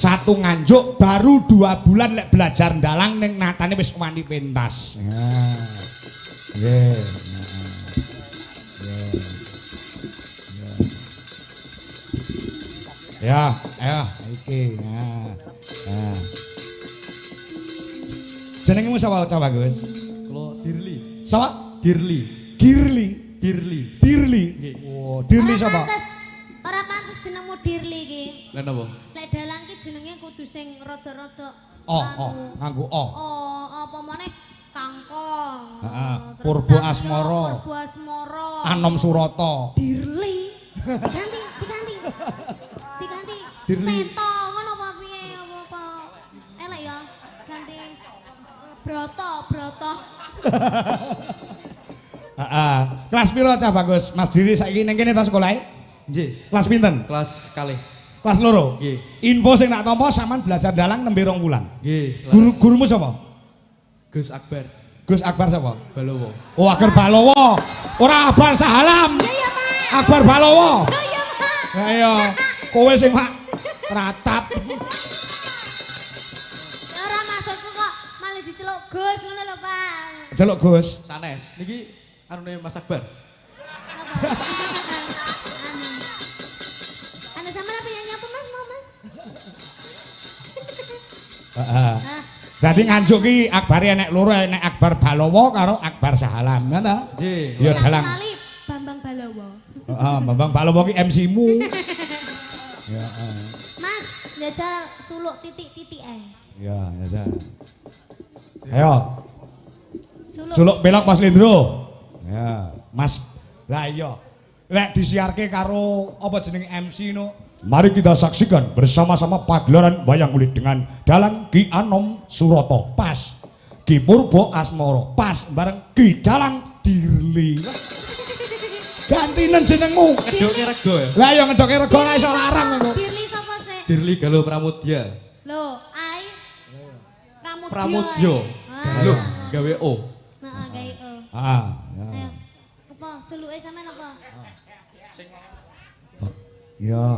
satu nganjuk baru 2 bulan lek belajar ndalang ning natane wis wani pentas. Nggih. Ya, ayo iki. Jenengmu sapa coba Gus? Kula Dirli. Sapa? Dirli. Girli. Dirli. Dirli. Nggih. Oh, Dirli sapa? Ora pantes jenengmu Dirli iki. Lah napa? Lek dalang ki jenenge kudu sing rada-rada Nganggo o. Oh, apa meneh kangkong. Heeh. Terus Purbo Cahyo, Asmara. Purbo Asmara. Anom Surata. Dirli. Diganti. Dirli. Seto ngono apa piye apa elek ya. Ganti Broto. Kelas piro cah Bagus? Mas Diri saiki ning kene ta sekolahe? Nggih. Kelas pinten? Kelas kalih. Kelas loro. Nggih. Info sing tak tampa sampean belajar dalang nembe 2 wulan. Nggih. Gurumu sapa? Gus Akbar Gus Akbar sapa? Balowo. Oh, Akbar Balowo. Ora Akbar Sahalam. Iya, Pak. Akbar Balowo. Iya, Pak. Ayo, kowe sing mak ratap. Ora maksudku kok malah diceluk Gus ngono lho, Pak. Celuk Gus. Sanes. Niki anune Mas Akbar. Anu sama apa yang nyapa Mas mau Mas? Heeh. Dadi nganjuk ki Akbar enek loro, enek Akbar Balowo karo Akbar Sahalam, ya ta? Nggih. Ya dalang. Kenali Bambang Balowo. Heeh, Bambang Balowo ki MC-mu. Ya, Mas, jajal suluk titik-titik ae. ya, ya. Ayo, Suluk. suluk belok Mas Lindro. Ya, Mas. Lah iya. Lek disiarke karo apa jeneng MC no. Mari kita saksikan bersama-sama pagelaran wayang kulit dengan dalang Ki Anom Surata. Pas. Ki Purbo Asmara. Pas bareng Ki Dalang Dirli. Gantinen jenengmu. Ngedoke rego ya. Lah ya ngedoke rego ora iso larang ngono. Dirli sapa sih? Dirli Galuh Pramudya. Lho, ai Pramudya. Pramudya. Ah. Galuh gawe O. Heeh, gawe o. Ah, ya. Ayo. Apa suluke sampean apa? Ya.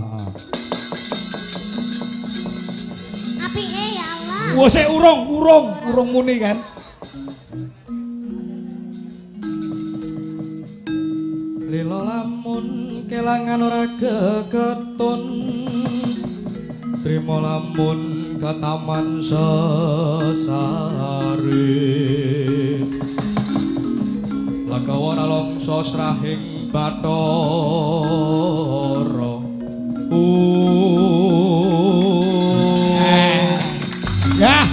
Apike ya Allah. Wah, sik urung muni kan. Lila lamun kelangan ora geketun. Trima lamun kataman sesare. Lakawana longso srahing Bathara. Ya.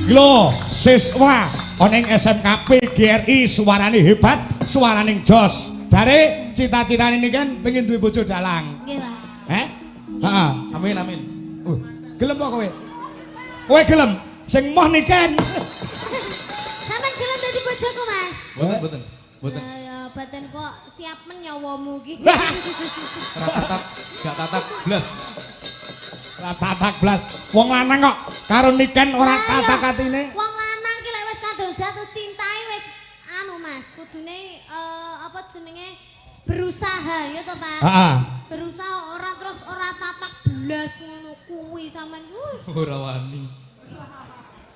Lho, siswa ana ing SMKP GRI suarane hebat, suarane jos. Dari cita-citane niki kan pengen duwe bojo dalang. Nggih, Pak. Heeh. Amin amin. Gelem apa kowe? Kowe gelem sing moh niken. Sampean gelem dadi bojoku, Mas? Boten. Ya, batin kok siap menyawamu ki. Gak tatak blas. Tatak blas. Wong lanang kok karo niken ora katak-katine. Wong lanang ki lek wis kadung jatuh cinta wis anu Mas, kudune apa jenenge berusaha ya to, Pak. Heeh. Berusaha ora tatak blas ngono kuwi sampean. Ora wani.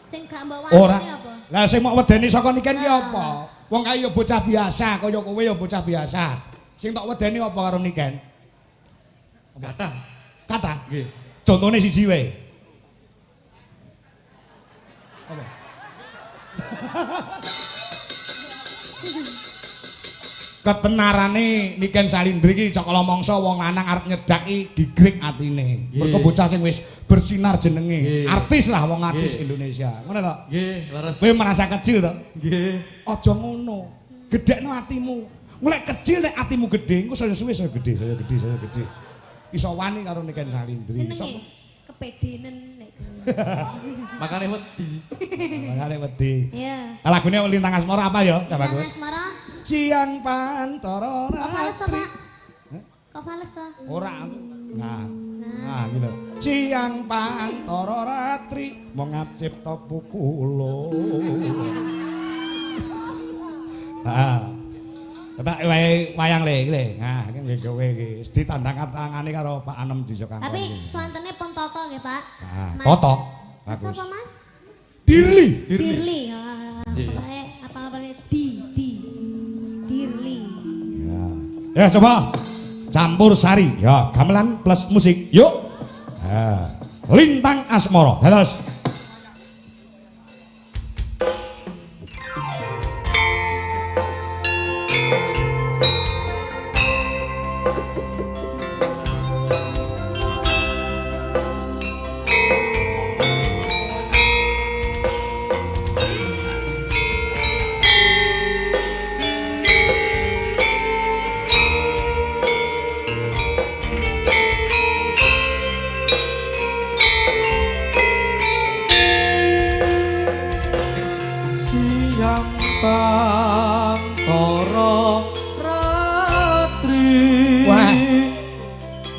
Sing gak mbok Ora. wani apa? Lah sing mok wedeni saka niken ki apa? Wong kaya ya bocah biasa, kaya kowe ya bocah biasa. Sing tok wedeni apa karo niken? Kata. Kata. Nggih. Contone siji wae. Apa? Ketenarane Niken Salindri iki cakala mangsa wong lanang arep nyedaki digrek atine. Mergo bocah sing wis bersinar jenenge. Artis lah wong artis Indonesia. Ngono to? Nggih, leres. Kowe merasa kecil to? Nggih. Aja ngono. Gedhekno atimu. Mulai kecil nek atimu gedhe, engko saya suwe saya gedhe. Iso wani karo Niken Salindri. Jenenge kepedenen nek. Makane wedi. Makane wedi. Iya. Lagune Lintang Asmara apa ya? Coba Gus. Asmara. Ciang Pantara Kok fales to, Ratri. Pak? Kok fales to? Ora aku. Nah gitu. Ciang Pantara Ratri mongap cipta pukulo. Tak wayang le. Nah, iki kowe iki ditandang tangane karo Pak Anem Disa Kang. Tapi swantene pon toko nggih, Pak. Nah, Mas. Toto. Mas Bagus. apa, Mas? Dirli. Dirli. Iya. Apa-apane Dirli. Ya. Ya coba campur sari. Ya, gamelan plus musik. Yuk. Ya. Lintang Asmara. Terus. Siang pantara ratri Wah.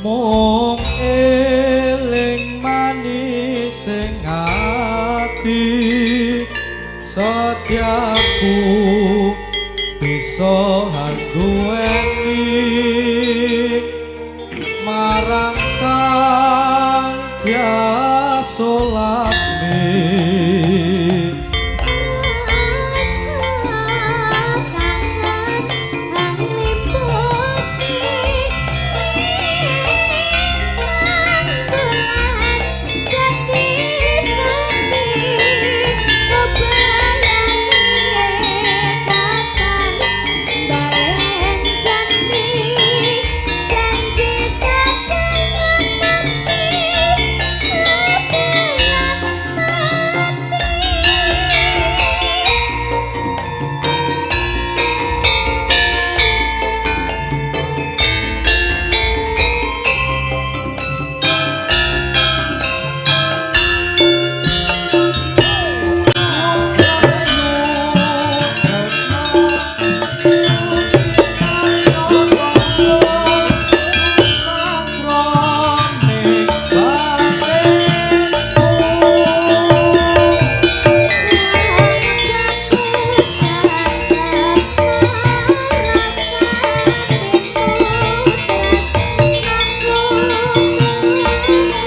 mung eling manis sing ati setiaku bisa duweni marang sang Hyasa Laksmi.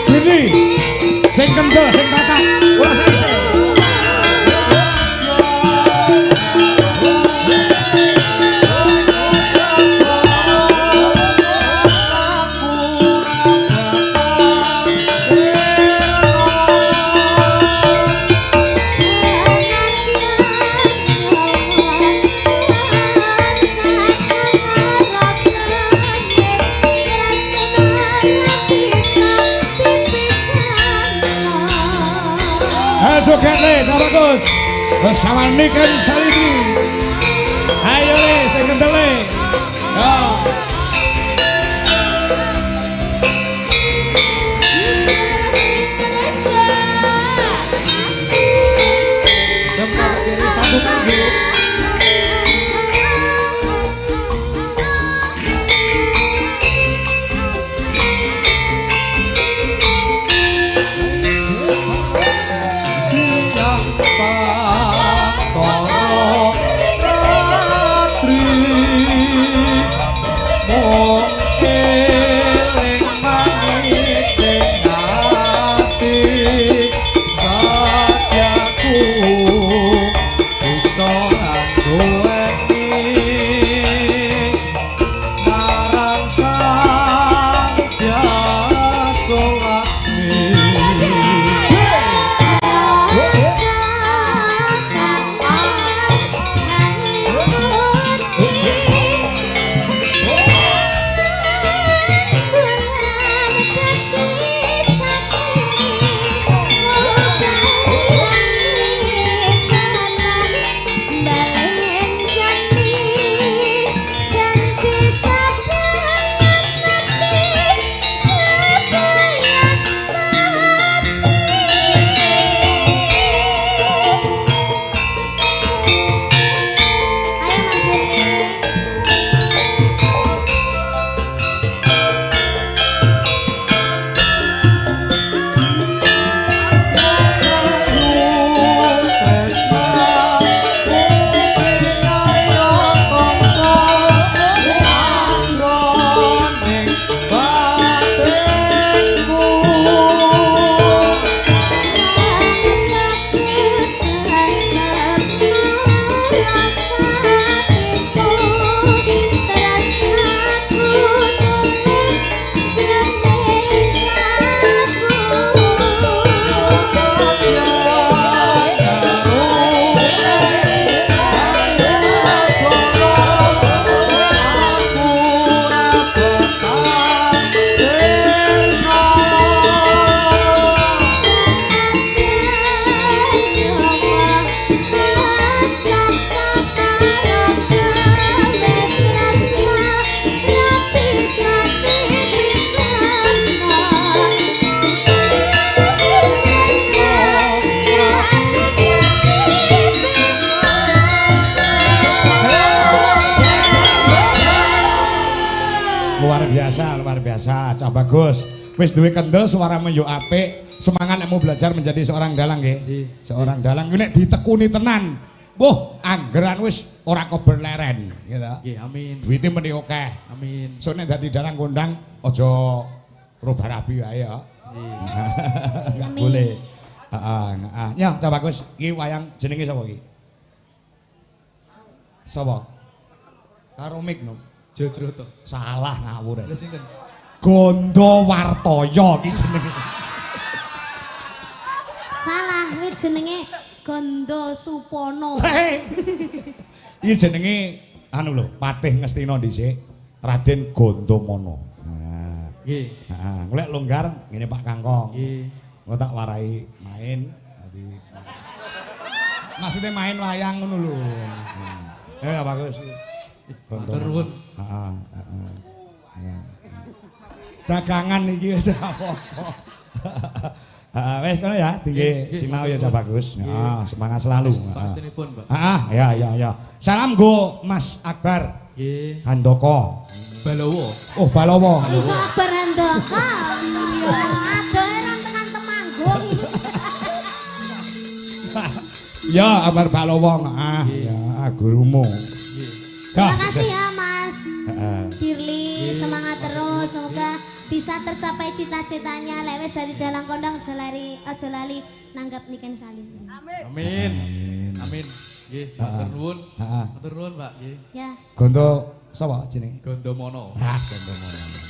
Dirli. Sing kendel, sing tata. Ora saise. Joget le, bagus. Bersama Niken Salidi. Ayo le, sing kendel le. Ya. Jempol kiri satu minggu. Siang pantara Cak Bagus. Wis duwe kendel suaramu yo apik. Semangat nek mau belajar menjadi seorang dalang nggih. Nggih. Seorang dalang ku nek ditekuni tenan. Wah, anggeran wis ora kober leren gitu. Nggih, amin. Duite meni akeh. Amin. So nek dadi dalang kondang aja rubah rabi wae ya. Enggak Amin. boleh. Heeh, heeh. Ya, Cak Bagus, iki wayang jenenge sapa iki? Sapa? Karo mik no. Jojo to. Salah ngawur. Lha sinten? Gondo Wartoyo iki jenenge. Salah kuwi jenenge Gondo Supono. Iki jenenge anu lho, Patih Ngastina dhisik, Raden Gondomono. Nah, Nggih. heeh, golek longgar ngene Pak Kangkong. Nggih. Engko tak warai main dadi. Maksudnya main wayang ngono lho. Ya bagus. Matur nuwun. Heeh, heeh. Dagangan iki wis apa-apa. Heeh, wis kono ya, tinggi Nggih, sinau ya matur Cak nuwun. Bagus. Nggih. Heeh, semangat selalu. Pastinipun, Pak. Heeh, ya. Salam go Mas Akbar Nggih. Handoko. Balowo. Oh, Balowo. Iso berandaka. Adoe ra tekan Temanggung. Ya, Akbar Balowo. Ah, Nggih. ya gurumu. Nggih. Terima kasih ya Mas Heeh. Firly, semangat terus, semoga bisa tercapai cita-citanya. Lek wis dadi dalang kondang aja lali nanggap niken salim. Amin. Amin. Nggih, matur nuwun. Heeh. Matur nuwun, Pak. Nggih. Ya. Gondo sapa jenenge? Gondomono. Ah, Gondomono.